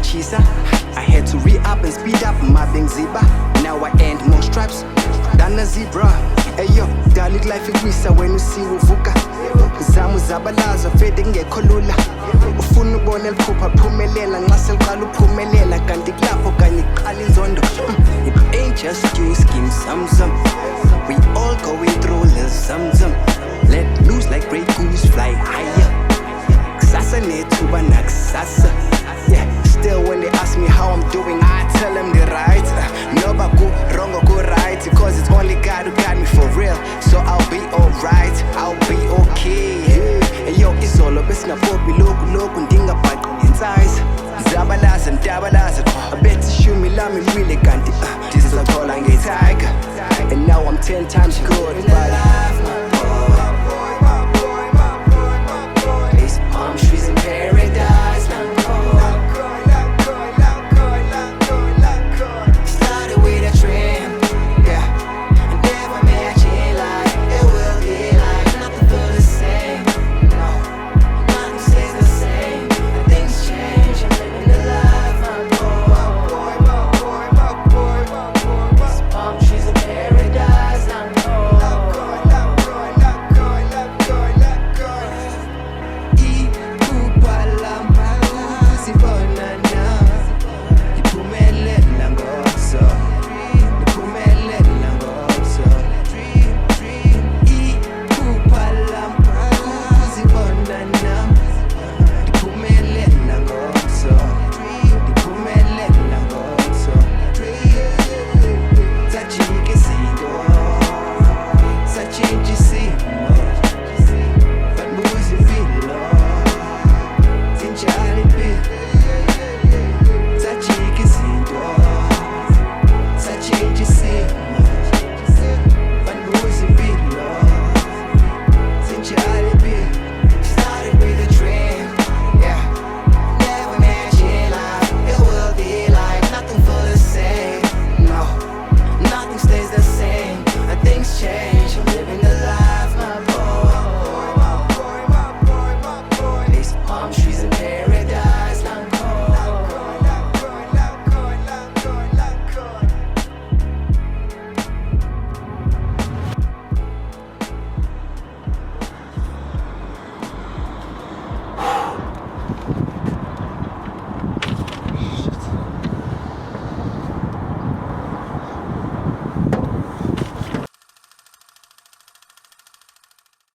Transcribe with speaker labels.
Speaker 1: ngiyachisa. I had to re-up and speed up mabe ngiziba. Now I earn more stripes than a zebra. Ayo, dali life ikwisa wena usiwe uvuka. Zama uzabalaza fede ngekho lula. Ufuna ubona eliphupha phumelela nxa seliqala uphumelela kanti kulapho kanye iqala inzondo. It ain't just you scheme some. We all going through little some. Let loose like great goose fly higher. Kusasa nethuba nakusasa. Yeah, still when they ask me how I'm doing, I tell them they're right. Noba go wrong or go right, cause it's only God who got me for real. So I'll be alright, I'll be okay. Hey yo, izolo besingapopi loku ndingabhaqi ngensize. Zabalaza ndabalaza, abethi ishumi lami lwile kanti ndizothola nge-tiger. And now I'm 10 times good, but